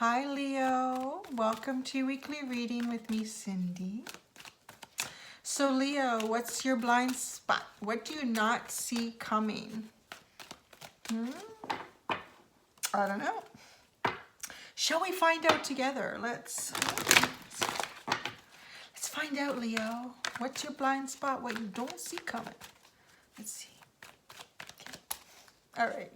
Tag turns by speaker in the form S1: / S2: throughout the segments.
S1: Hi Leo, welcome to weekly reading with me, Cindy. So Leo, what's your blind spot? What do you not see coming? I don't know. Shall we find out together? Let's find out, Leo. What's your blind spot? What you don't see coming? Let's see. Okay. All right.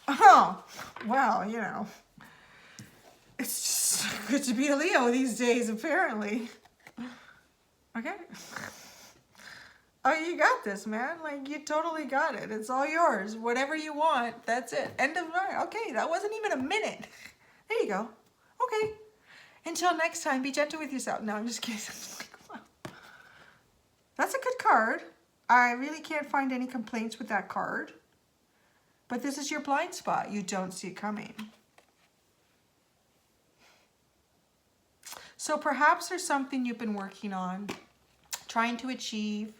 S1: Oh, wow, you know. It's just good to be a Leo these days, apparently. Okay. Oh, you got this, man. Like, you totally got it. It's all yours. Whatever you want, that's it. End of line. Okay, that wasn't even a minute. There you go. Okay. Until next time, be gentle with yourself. No, I'm just kidding. That's a good card. I really can't find any complaints with that card. But this is your blind spot. You don't see it coming. So perhaps there's something you've been working on, trying to achieve,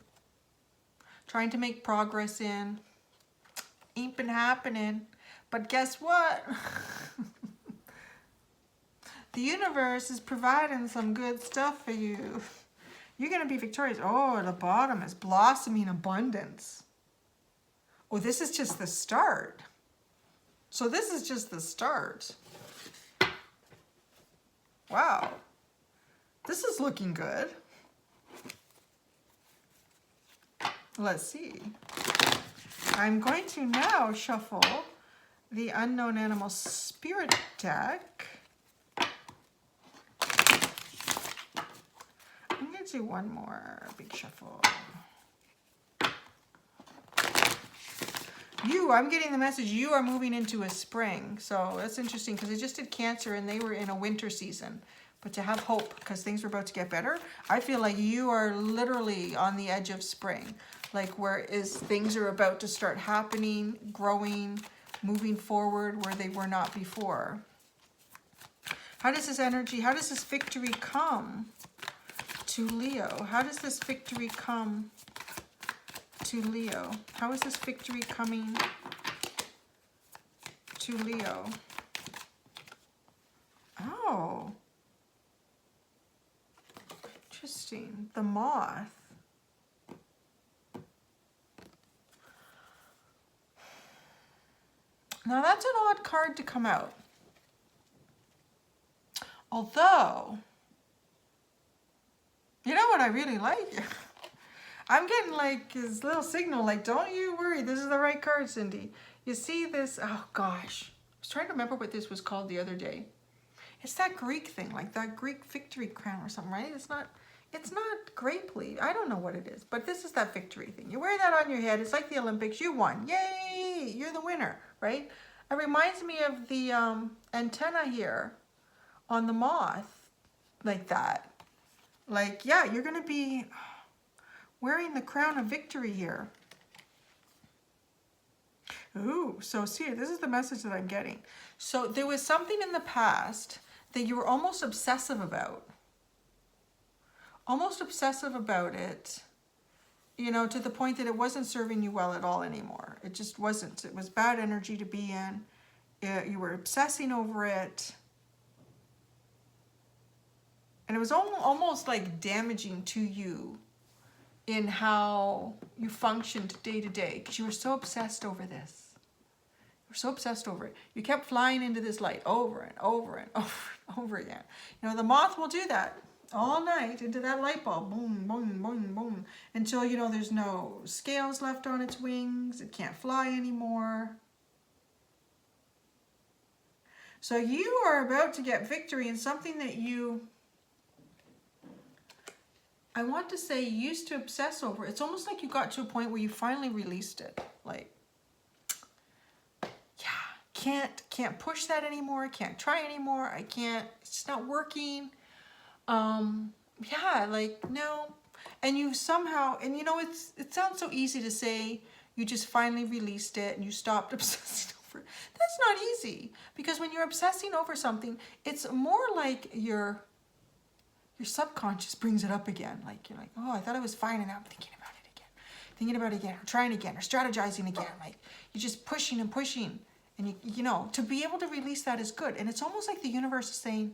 S1: trying to make progress in. Ain't been happening. But guess what? The universe is providing some good stuff for you. You're going to be victorious. Oh, at the bottom is blossoming abundance. Oh, this is just the start. So this is just the start. Wow. This is looking good. Let's see. I'm going to now shuffle the Unknown Animal Spirit deck. I'm going to do one more big shuffle. I'm getting the message, you are moving into a spring. So that's interesting because I just did Cancer and they were in a winter season. But to have hope because things are about to get better, I feel like you are literally on the edge of spring. Like things are about to start happening, growing, moving forward where they were not before. How does this energy, how does this victory come to Leo? How does this victory come to Leo? How is this victory coming to Leo? Oh, interesting. The Moth. Now that's an odd card to come out. Although, you know what I really like? I'm getting like this little signal, like, don't you worry, this is the right card, Cindy. You see this, oh gosh. I was trying to remember what this was called the other day. It's that Greek thing, like that Greek victory crown or something, right? It's not grape leaf. I don't know what it is, but this is that victory thing. You wear that on your head. It's like the Olympics. You won. Yay! You're the winner, right? It reminds me of the antenna here on the moth, like that. Like, yeah, you're going to be wearing the crown of victory here. Ooh, so see, this is the message that I'm getting. So there was something in the past that you were almost obsessive about. Almost obsessive about it, you know, to the point that it wasn't serving you well at all anymore. It just wasn't. It was bad energy to be in. You were obsessing over it. And it was almost like damaging to you in how you functioned day to day because you were so obsessed over this. You were so obsessed over it. You kept flying into this light over and over and over and over again. You know, the moth will do that all night into that light bulb. Boom, boom, boom, boom. Until, you know, there's no scales left on its wings. It can't fly anymore. So you are about to get victory in something that you, I want to say, used to obsess over. It's almost like you got to a point where you finally released it. Like, yeah, can't push that anymore. Can't try anymore. I can't, it's just not working. Yeah, like, no. And you somehow, and you know, it sounds so easy to say you just finally released it and you stopped obsessing over it. That's not easy because when you're obsessing over something, it's more like your subconscious brings it up again. Like, you're like, oh, I thought I was fine and now I'm thinking about it again, or trying again, or strategizing again. Like, you're just pushing and pushing. And you know, to be able to release that is good. And it's almost like the universe is saying,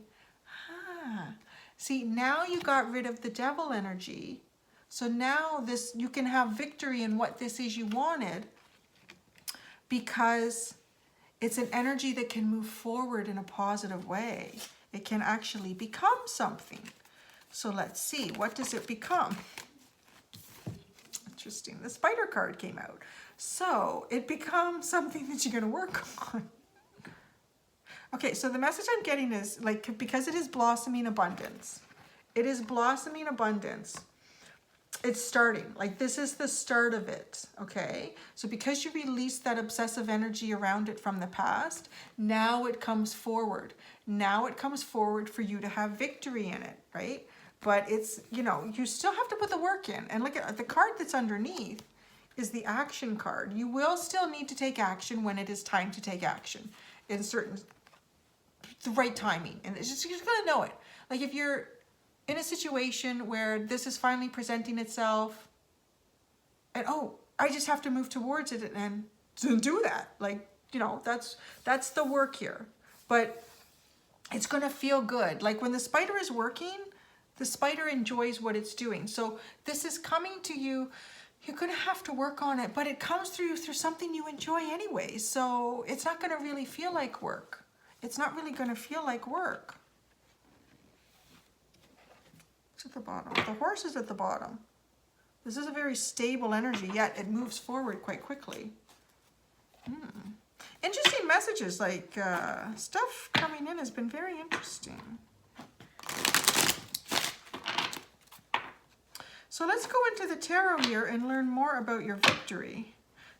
S1: see, now you got rid of the devil energy. So now this, you can have victory in what this is you wanted, because it's an energy that can move forward in a positive way. It can actually become something. So let's see, what does it become? Interesting, the spider card came out. So it becomes something that you're going to work on. Okay, so the message I'm getting is, like, because it is blossoming abundance. It is blossoming abundance. It's starting. Like, this is the start of it, okay? So because you released that obsessive energy around it from the past, now it comes forward. Now it comes forward for you to have victory in it, right? But it's, you know, you still have to put the work in. And look at the card that's underneath is the action card. You will still need to take action when it is time to take action in certain, the right timing. And it's just, you're just gonna know it. Like, if you're in a situation where this is finally presenting itself and, oh, I just have to move towards it and to do that. Like, you know, that's the work here. But it's gonna feel good. Like, when the spider is working, the spider enjoys what it's doing. So this is coming to you. You're going to have to work on it, but it comes through you through something you enjoy anyway. So it's not going to really feel like work. It's not really going to feel like work. It's at the bottom. The horse is at the bottom. This is a very stable energy, yet it moves forward quite quickly. Interesting messages, like stuff coming in has been very interesting. So let's go into the tarot here and learn more about your victory.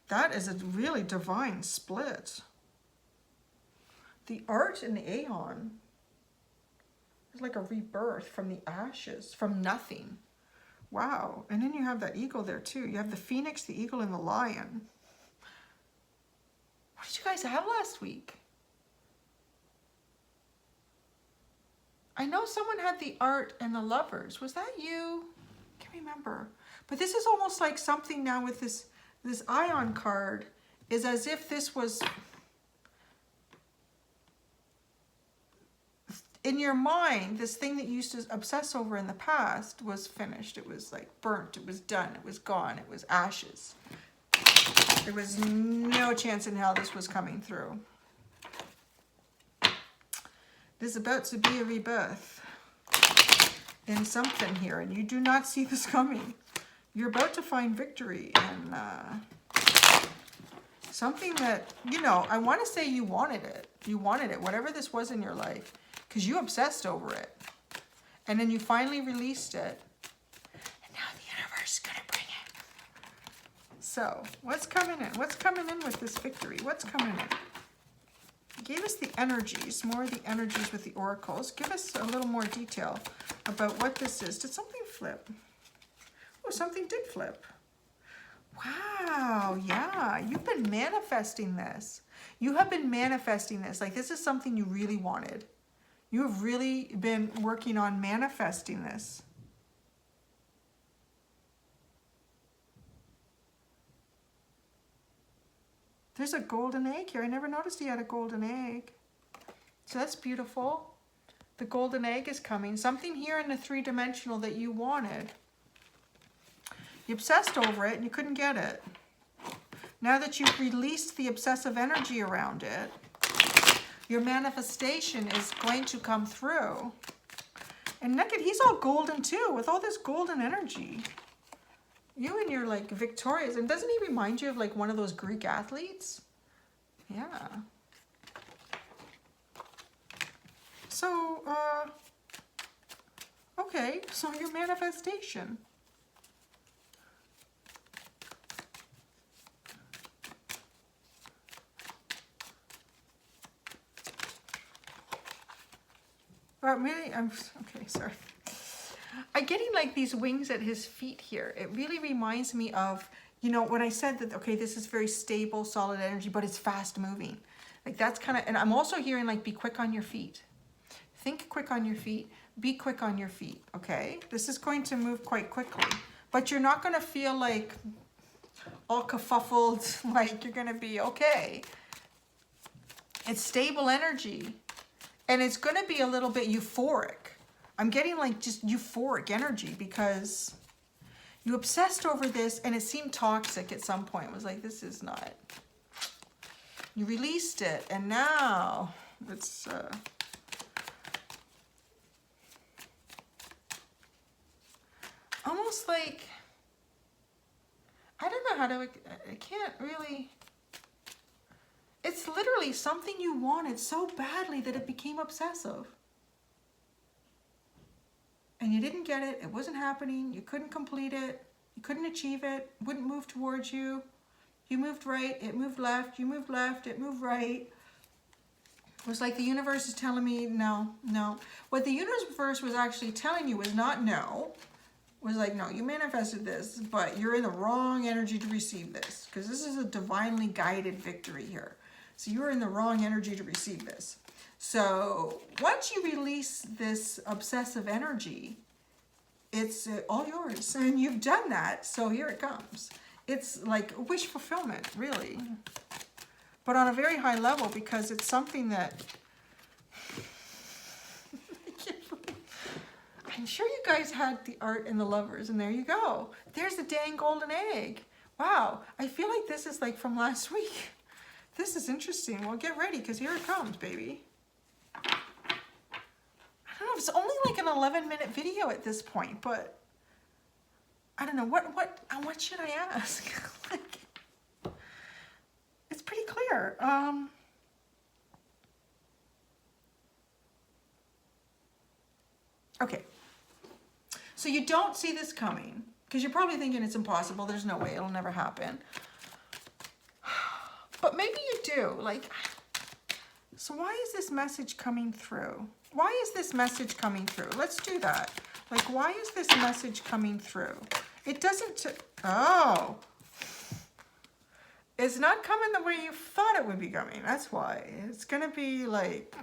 S1: That is a really divine split. The art and the Aeon is like a rebirth from the ashes, from nothing. Wow. And then you have that eagle there too. You have the phoenix, the eagle, and the lion. What did you guys have last week? I know someone had the art and the lovers. Was that you? I can't remember. But this is almost like something now with this Ion card is as if this was in your mind, this thing that you used to obsess over in the past was finished. It was like burnt, it was done, it was gone, it was ashes. There was no chance in hell this was coming through. There's about to be a rebirth in something here, and you do not see this coming. You're about to find victory in something that, you know, I want to say you wanted it. You wanted it, whatever this was in your life, because you obsessed over it. And then you finally released it. And now the universe is going to bring it. So, what's coming in? What's coming in with this victory? What's coming in? Gave us the energies, more of the energies with the oracles. Give us a little more detail about what this is. Did something flip? Oh, something did flip. Wow, yeah, you've been manifesting this. You have been manifesting this. Like, this is something you really wanted. You have really been working on manifesting this. There's a golden egg here. I never noticed he had a golden egg. So that's beautiful. The golden egg is coming. Something here in the three-dimensional that you wanted. You obsessed over it and you couldn't get it. Now that you've released the obsessive energy around it, your manifestation is going to come through. And look at, he's all golden too, with all this golden energy. You and you're like victorious. And doesn't he remind you of like one of those Greek athletes? Yeah. So, okay, so your manifestation. Really, okay, sorry. I'm getting like these wings at his feet here. It really reminds me of, you know, when I said that, okay, this is very stable, solid energy, but it's fast moving. Like that's kind of, and I'm also hearing like, be quick on your feet. Think quick on your feet, be quick on your feet, okay? This is going to move quite quickly, but you're not going to feel like all kerfuffled, like you're going to be okay. It's stable energy. And it's going to be a little bit euphoric. I'm getting like just euphoric energy because you obsessed over this and it seemed toxic at some point. It was like, this is not. You released it and now it's... almost like... I don't know how to... I can't really... It's literally something you wanted so badly that it became obsessive. And you didn't get it. It wasn't happening. You couldn't complete it. You couldn't achieve it. It wouldn't move towards you. You moved right. It moved left. You moved left. It moved right. It was like the universe is telling me no, no. What the universe was actually telling you was not no. It was like, no, you manifested this, but you're in the wrong energy to receive this. Because this is a divinely guided victory here. So you're in the wrong energy to receive this. So once you release this obsessive energy, it's all yours. And you've done that, so here it comes. It's like wish fulfillment, really. But on a very high level, because it's something that... I'm sure you guys had the art and the lovers, and there you go. There's the dang golden egg. Wow, I feel like this is like from last week. This is interesting. Well, get ready, because here it comes, baby. I don't know, it's only like an 11-minute video at this point, but I don't know, what should I ask? Like, it's pretty clear. Okay. So you don't see this coming, because you're probably thinking it's impossible. There's no way, it'll never happen. But maybe you do, like, so why is this message coming through? Why is this message coming through? Let's do that. Like, why is this message coming through? It doesn't, oh. It's not coming the way you thought it would be coming. That's why. It's gonna be like,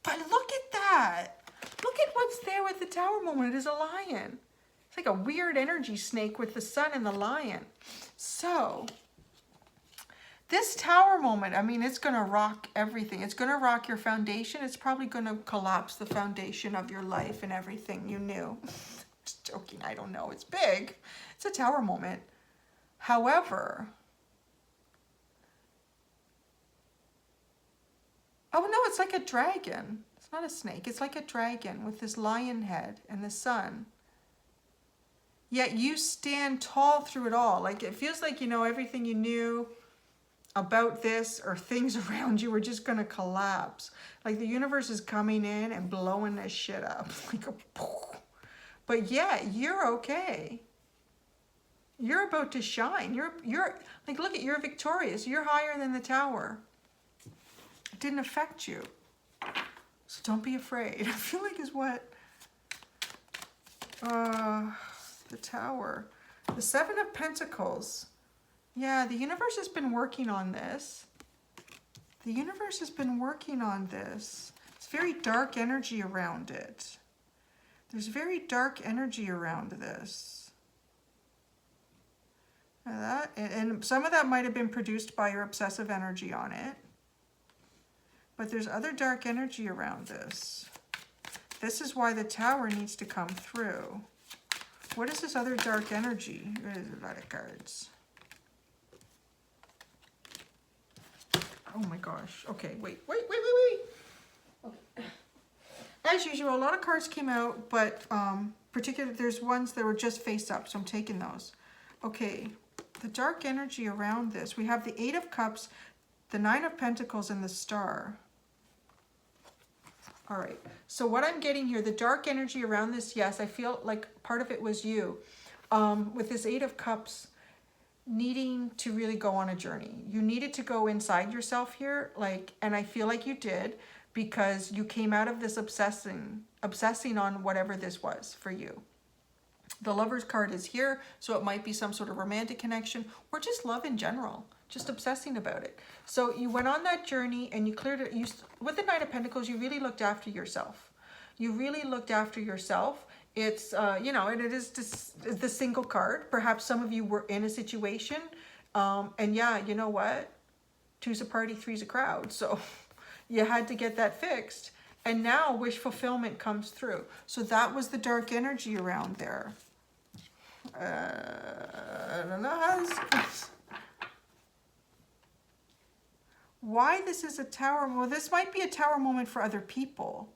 S1: but look at that. Look at what's there with the Tower moment. It is a lion. It's like a weird energy snake with the sun and the lion. So, this Tower moment, I mean, it's going to rock everything. It's going to rock your foundation. It's probably going to collapse the foundation of your life and everything you knew. Just joking. I don't know. It's big. It's a Tower moment. However, oh no, it's like a dragon. It's not a snake. It's like a dragon with this lion head and the sun. Yet you stand tall through it all. Like, it feels like you know everything you knew about this, or things around you were just going to collapse. Like the universe is coming in and blowing this shit up. Like a poof. But yet you're okay. You're about to shine. You're like, look at, you're victorious. You're higher than the Tower. It didn't affect you. So don't be afraid. I feel like is what the Tower. The Seven of Pentacles. Yeah, the universe has been working on this. The universe has been working on this. It's very dark energy around it. There's very dark energy around this. And some of that might have been produced by your obsessive energy on it. But there's other dark energy around this. This is why the Tower needs to come through. What is this other dark energy? There's a lot of cards. Oh my gosh. Okay, wait. Okay. As usual, a lot of cards came out, but particularly there's ones that were just face up, so I'm taking those. Okay, the dark energy around this. We have the Eight of Cups, the Nine of Pentacles, and the Star. All right, so what I'm getting here, the dark energy around this, yes, I feel like part of it was you. With this Eight of Cups, needing to really go on a journey. You needed to go inside yourself here, like, and I feel like you did, because you came out of this obsessing on whatever this was for you. The Lover's card is here, so it might be some sort of romantic connection, or just love in general, just obsessing about it. So you went on that journey and you cleared it. With the Nine of Pentacles, you really looked after yourself. You really looked after yourself, It's, you know, and it is just the single card. Perhaps some of you were in a situation, and yeah, you know what? Two's a party, three's a crowd. So you had to get that fixed. And now wish fulfillment comes through. So that was the dark energy around there. I don't know how this... Why this is a tower? Well, this might be a tower moment for other people,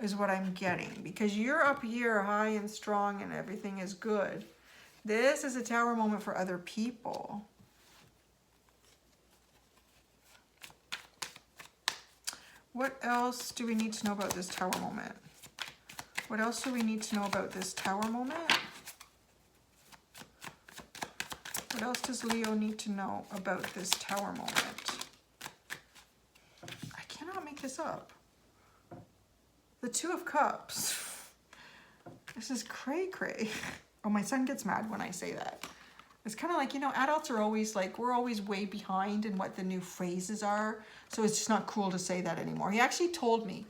S1: is what I'm getting. Because you're up here high and strong and everything is good. This is a tower moment for other people. What else do we need to know about this tower moment? What else do we need to know about this tower moment? What else does Leo need to know about this tower moment? I cannot make this up. The Two of Cups. This is cray-cray. Oh, my son gets mad when I say that. It's kind of like, you know, adults are always like, we're always way behind in what the new phrases are. So it's just not cool to say that anymore. He actually told me,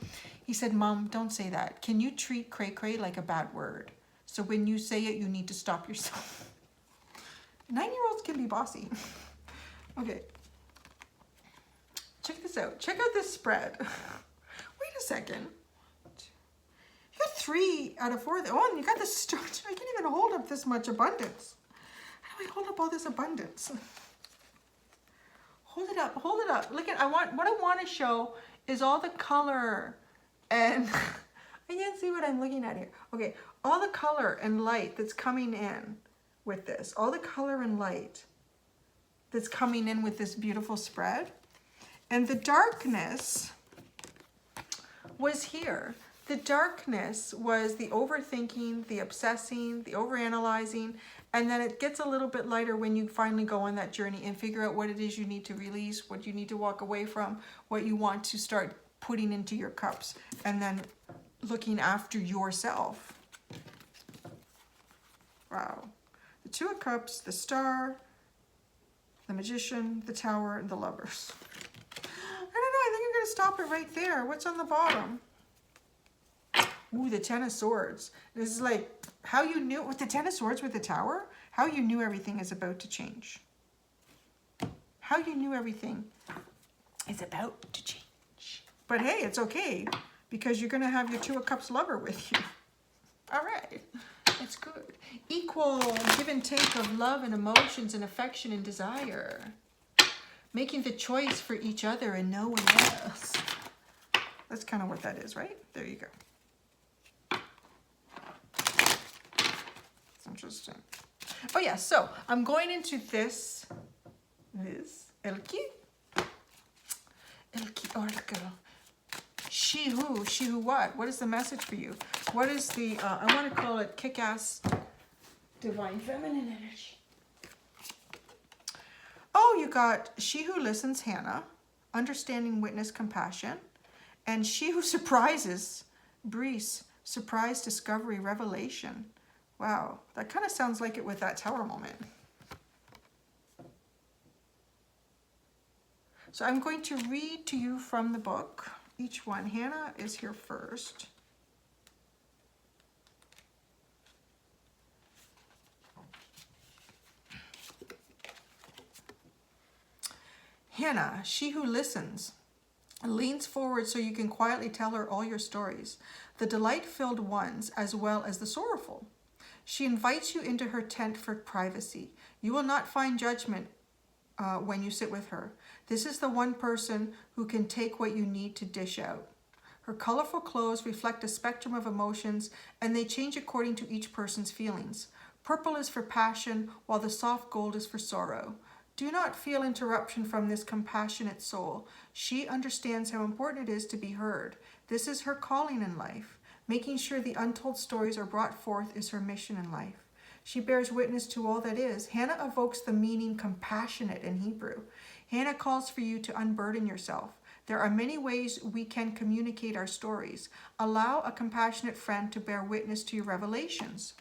S1: he said, Mom, don't say that. Can you treat cray-cray like a bad word? So when you say it, you need to stop yourself. 9-year-olds can be bossy. Okay. Check this out. Check out this spread. Wait a second. You got 3 out of 4. Oh, and you got the start. I can't even hold up this much abundance. How do I hold up all this abundance? Hold it up. Hold it up. Look at, what I want to show is all the color and I can't see what I'm looking at here. Okay. All the color and light that's coming in with this. All the color and light that's coming in with this beautiful spread. And the darkness was here. The darkness was the overthinking, the obsessing, the overanalyzing, and then it gets a little bit lighter when you finally go on that journey and figure out what it is you need to release, what you need to walk away from, what you want to start putting into your cups, and then looking after yourself. Wow. The Two of Cups, the Star, the Magician, the Tower, and the Lovers. I don't know, I think I'm going to stop it right there. What's on the bottom? Ooh, the Ten of Swords. This is like how you knew with the Ten of Swords with the Tower, how you knew everything is about to change. How you knew everything is about to change. But hey, it's okay because you're going to have your Two of Cups lover with you. All right. It's good. Equal give and take of love and emotions and affection and desire. Making the choice for each other and no one else. That's kind of what that is, right? There you go. Interesting. Oh yeah, so I'm going into this Elki Oracle. She who what is the message for you? What is the I want to call it kick-ass divine feminine energy. Oh, you got she who listens, Hannah, understanding, witness, compassion, and she who surprises, Breeze, surprise, discovery, revelation. Wow, that kind of sounds like it with that tower moment. So I'm going to read to you from the book, each one. Hannah is here first. Hannah, she who listens, leans forward so you can quietly tell her all your stories, the delight-filled ones as well as the sorrowful. She invites you into her tent for privacy. You will not find judgment when you sit with her. This is the one person who can take what you need to dish out. Her colorful clothes reflect a spectrum of emotions, and they change according to each person's feelings. Purple is for passion, while the soft gold is for sorrow. Do not feel interruption from this compassionate soul. She understands how important it is to be heard. This is her calling in life. Making sure the untold stories are brought forth is her mission in life. She bears witness to all that is. Hannah evokes the meaning compassionate in Hebrew. Hannah calls for you to unburden yourself. There are many ways we can communicate our stories. Allow a compassionate friend to bear witness to your revelations.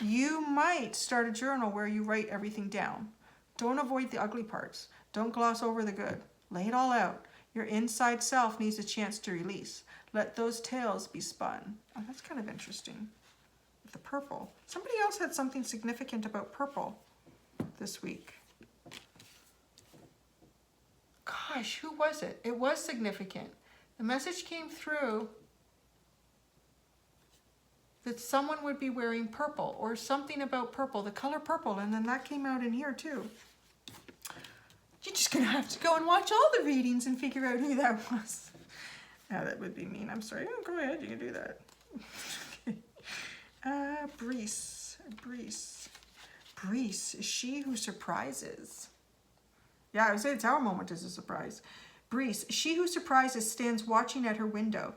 S1: You might start a journal where you write everything down. Don't avoid the ugly parts. Don't gloss over the good. Lay it all out. Your inside self needs a chance to release. Let those tales be spun. Oh, that's kind of interesting. the purple. Somebody else had something significant about purple this week. Gosh, who was it? It was significant. The message came through that someone would be wearing purple or something about purple, the color purple, and then that came out in here too. You're just gonna have to go and watch all the readings and figure out who that was. Yeah, that would be mean. I'm sorry. Oh, go ahead, you can do that. Okay. Breeze, she who surprises. Yeah, I would say the Tower moment is a surprise. Breeze, she who surprises stands watching at her window.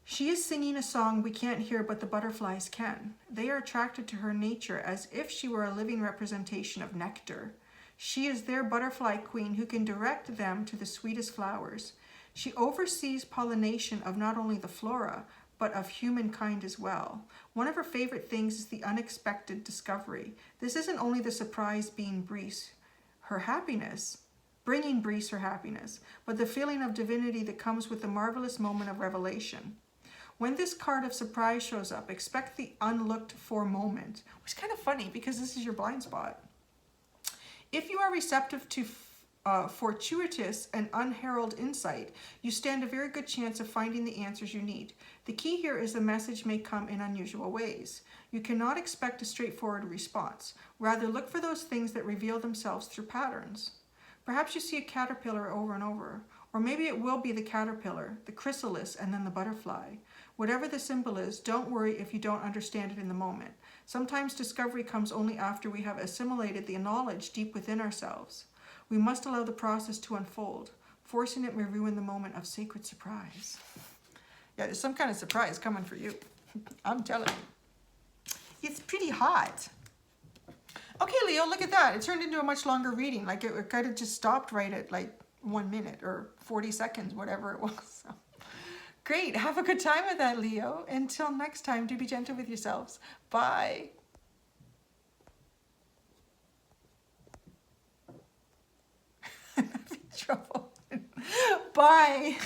S1: She is singing a song we can't hear, but the butterflies can. They are attracted to her nature as if she were a living representation of nectar. She is their butterfly queen who can direct them to the sweetest flowers. She oversees pollination of not only the flora, but of humankind as well. One of her favorite things is the unexpected discovery. This isn't only the surprise being Breeze, her happiness, bringing Breeze her happiness, but the feeling of divinity that comes with the marvelous moment of revelation. When this card of surprise shows up, expect the unlooked for moment, which is kind of funny because this is your blind spot. If you are receptive to fortuitous and unheralded insight, you stand a very good chance of finding the answers you need. The key here is the message may come in unusual ways. You cannot expect a straightforward response. Rather, look for those things that reveal themselves through patterns. Perhaps you see a caterpillar over and over, or maybe it will be the caterpillar, the chrysalis, and then the butterfly. Whatever the symbol is, don't worry if you don't understand it in the moment. Sometimes discovery comes only after we have assimilated the knowledge deep within ourselves. We must allow the process to unfold. Forcing it may ruin the moment of sacred surprise. Yeah, there's some kind of surprise coming for you. I'm telling you. It's pretty hot. Okay, Leo, look at that. It turned into a much longer reading. Like it kind of just stopped right at like 1 minute or 40 seconds, whatever it was. So, great. Have a good time with that, Leo. Until next time, do be gentle with yourselves. Bye. I'm having trouble. Bye.